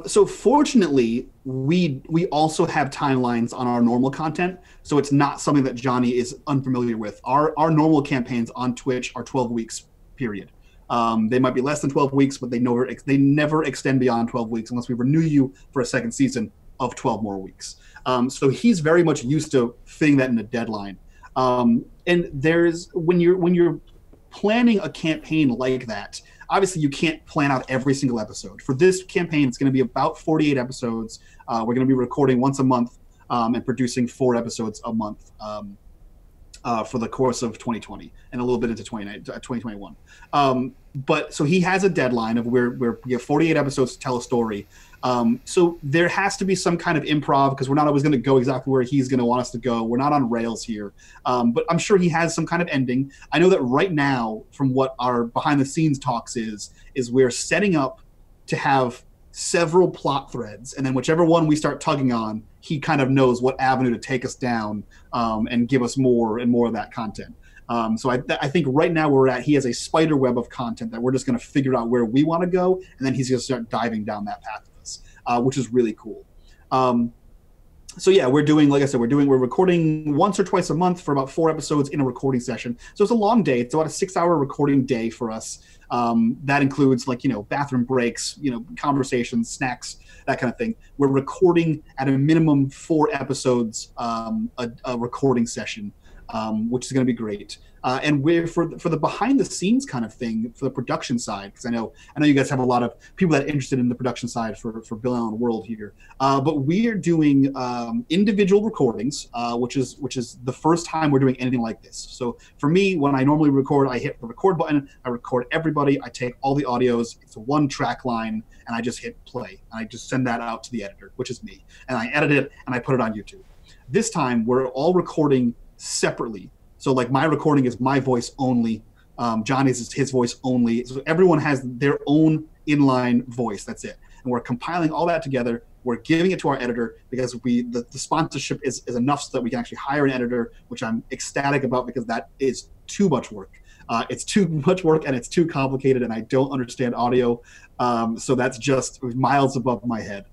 So fortunately, we also have timelines on our normal content, so it's not something that Johnny is unfamiliar with. Our normal campaigns on Twitch are 12 weeks, period. They might be less than 12 weeks, but they never extend beyond 12 weeks unless we renew you for a second season of 12 more weeks. So he's very much used to fitting that in a deadline. And when you're planning a campaign like that, obviously you can't plan out every single episode. For this campaign, it's going to be about 48 episodes. We're going to be recording once a month and producing 4 episodes a month for the course of 2020 and a little bit into 2021. But so he has a deadline of where we have 48 episodes to tell a story. So there has to be some kind of improv, because we're not always going to go exactly where he's going to want us to go. We're not on rails here. But I'm sure he has some kind of ending. I know that right now, from what our behind the scenes talks is we're setting up to have several plot threads, and then whichever one we start tugging on, he kind of knows what avenue to take us down and give us more and more of that content. So I think right now he has a spider web of content that we're just going to figure out where we want to go, and then he's going to start diving down that path with us, which is really cool. So yeah, we're doing, like I said, we're recording once or twice a month for about 4 episodes in a recording session. So it's a long day. It's about a 6-hour recording day for us. That includes bathroom breaks, conversations, snacks, that kind of thing. We're recording at a minimum 4 episodes a recording session. which is going to be great. And we're for the behind the scenes kind of thing for the production side, because I know you guys have a lot of people that are interested in the production side for Bill Allen World here. But we are doing individual recordings, which is the first time we're doing anything like this. So for me, when I normally record, I hit the record button, I record everybody, I take all the audios, it's a one track line, and I just hit play. And I just send that out to the editor, which is me, and I edit it and I put it on YouTube. This time we're all recording separately. So like my recording is my voice only. Johnny's is his voice only. So everyone has their own inline voice. That's it. And we're compiling all that together. We're giving it to our editor because the sponsorship is enough so that we can actually hire an editor, which I'm ecstatic about because that is too much work. It's too much work and it's too complicated and I don't understand audio. So that's just miles above my head.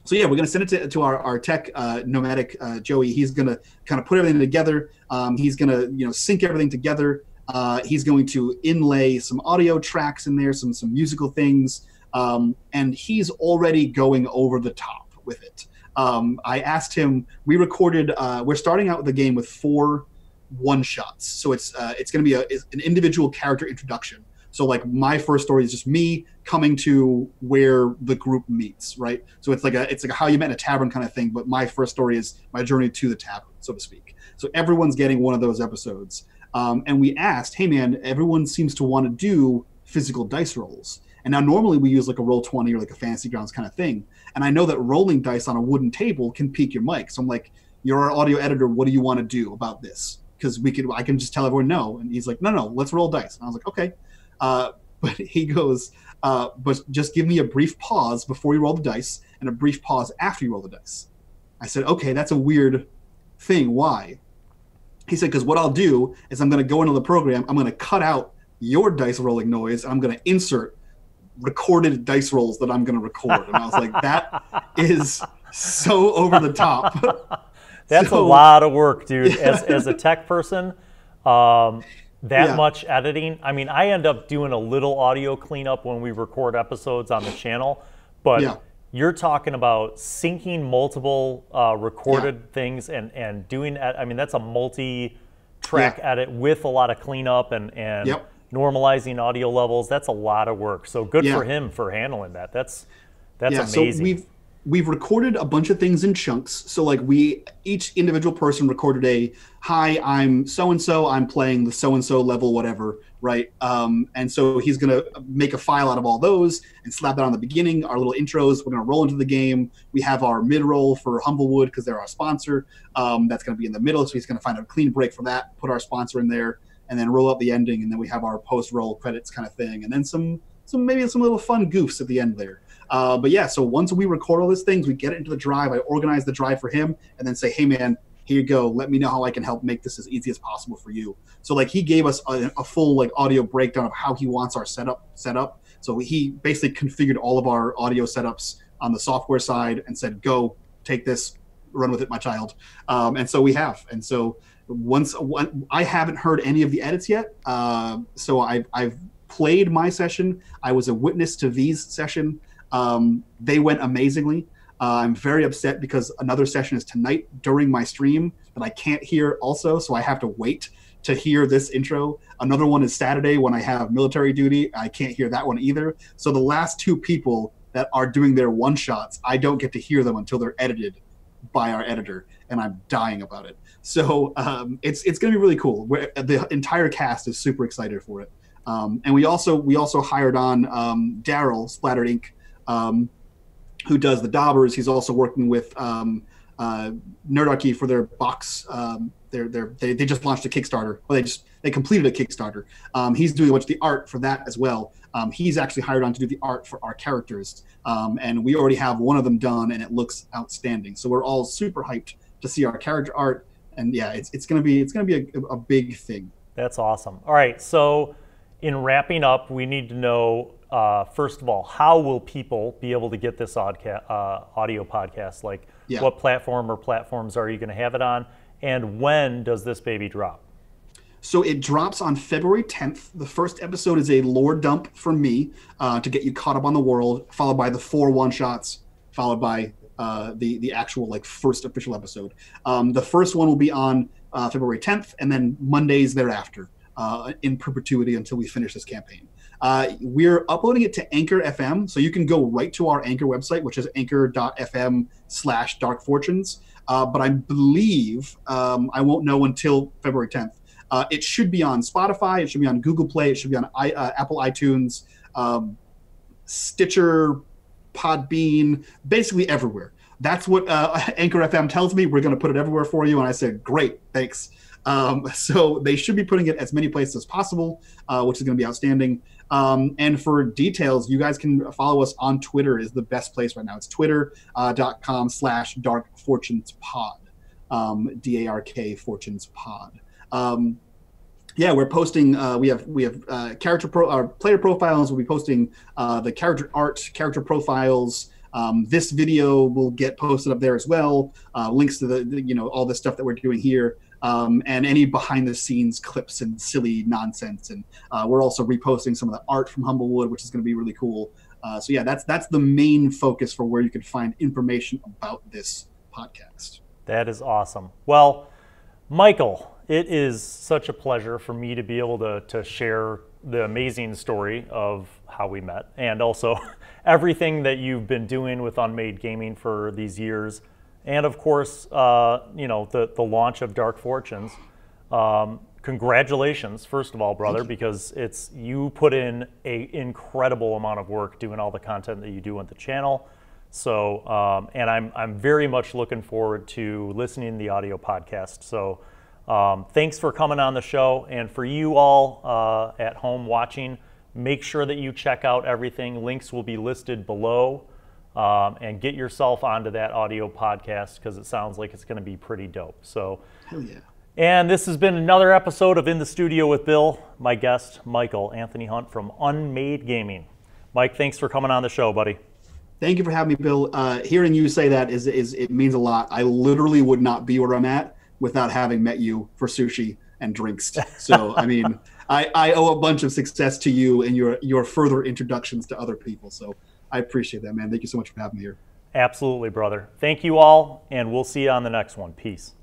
So yeah, we're going to send it to our tech nomadic Joey. He's going to kind of put everything together. He's going to sync everything together. He's going to inlay some audio tracks in there, some musical things, and he's already going over the top with it. I asked him. We recorded. We're starting out with the game with 4 one-shots, so it's going to be an individual character introduction. So like my first story is just me coming to where the group meets, right? So it's like a how you met in a tavern kind of thing, but my first story is my journey to the tavern, so to speak. So everyone's getting one of those episodes. And we asked, hey man, everyone seems to want to do physical dice rolls. And now normally we use like a Roll20 or like a Fantasy Grounds kind of thing. And I know that rolling dice on a wooden table can peak your mic. So I'm like, you're our audio editor, what do you want to do about this? Because I can just tell everyone no. And he's like, no, let's roll dice. And I was like, okay. But he goes, but just give me a brief pause before you roll the dice and a brief pause after you roll the dice. I said, okay, that's a weird thing. Why? He said, because what I'll do is I'm going to go into the program, I'm going to cut out your dice rolling noise, and I'm going to insert recorded dice rolls that I'm going to record. And I was like, that is so over the top.
That's a lot of work, dude. As a tech person, much editing. I mean, I end up doing a little audio cleanup when we record episodes on the channel, but you're talking about syncing multiple recorded things and doing, I mean, that's a multi-track edit with a lot of cleanup and normalizing audio levels. That's a lot of work. So good for him for handling that. That's amazing. So we've recorded a bunch of things in chunks. So like each individual person recorded hi, I'm so-and-so, I'm playing the so-and-so level, whatever, right? And so he's going to make a file out of all those and slap that on the beginning, our little intros. We're going to roll into the game. We have our mid-roll for Humblewood because they're our sponsor. That's going to be in the middle. So he's going to find a clean break for that, put our sponsor in there, and then roll up the ending. And then we have our post-roll credits kind of thing. And then maybe some little fun goofs at the end there. But yeah, so once we record all these things, we get it into the drive. I organize the drive for him and then say, hey man, here you go. Let me know how I can help make this as easy as possible for you. So like he gave us a full like audio breakdown of how he wants our setup set up. So he basically configured all of our audio setups on the software side and said, go take this, run with it, my child. And so we have. And so I haven't heard any of the edits yet. So I've played my session. I was a witness to V's session. They went amazingly. I'm very upset because another session is tonight during my stream that I can't hear also, so I have to wait to hear this intro. Another one is Saturday when I have military duty. I can't hear that one either. So the last 2 people that are doing their one-shots, I don't get to hear them until they're edited by our editor, and I'm dying about it. So it's going to be really cool. The entire cast is super excited for it. And we also hired on Daryl, Splattered Ink, who does the daubers. He's also working with Nerdarchy for their box. They just launched a Kickstarter. Well, they completed a Kickstarter. He's doing a bunch of the art for that as well. He's actually hired on to do the art for our characters, and we already have one of them done, and it looks outstanding. So we're all super hyped to see our character art, and yeah, it's gonna be a big thing. That's awesome. All right, so in wrapping up, we need to know. First of all, how will people be able to get this audio podcast? Like, what platform or platforms are you going to have it on? And when does this baby drop?
So it drops on February 10th. The first episode is a lore dump from me to get you caught up on the world, followed by the 4 one-shots, followed by the actual like first official episode. The first one will be on February 10th, and then Mondays thereafter in perpetuity until we finish this campaign. We're uploading it to Anchor FM, so you can go right to our Anchor website, which is anchor.fm/darkfortunes. But I believe, I won't know until February 10th, it should be on Spotify, it should be on Google Play, it should be on Apple iTunes, Stitcher, Podbean, basically everywhere. That's what Anchor FM tells me. We're going to put it everywhere for you. And I said, great, thanks. So they should be putting it as many places as possible, which is going to be outstanding. And for details, you guys can follow us on Twitter is the best place right now. It's twitter.com/darkfortunespod, DARK Fortunes Pod. Yeah, we're posting. We have player profiles. We'll be posting the character art, character profiles. This video will get posted up there as well. Links to the all the stuff that we're doing here, and any behind the scenes clips and silly nonsense. And we're also reposting some of the art from Humblewood, which is going to be really cool. So yeah, that's the main focus for where you can find information about this podcast.
That is awesome. Well, Michael, it is such a pleasure for me to be able to share the amazing story of how we met, and also everything that you've been doing with Unmade Gaming for these years, and of course, the launch of Dark Fortunes. Congratulations, first of all, brother, because you put in an incredible amount of work doing all the content that you do on the channel. So, and I'm very much looking forward to listening to the audio podcast. So, thanks for coming on the show, and for you all at home watching, make sure that you check out everything. Links will be listed below, and get yourself onto that audio podcast because it sounds like it's going to be pretty dope. So,
hell yeah.
And this has been another episode of In the Studio with Bill, my guest, Michael Anthony Hunt from Unmade Gaming. Mike, thanks for coming on the show, buddy.
Thank you for having me, Bill. Hearing you say that it means a lot. I literally would not be where I'm at without having met you for sushi and drinks. So, I mean, I owe a bunch of success to you and your further introductions to other people. So I appreciate that, man. Thank you so much for having me here.
Absolutely, brother. Thank you all, and we'll see you on the next one. Peace.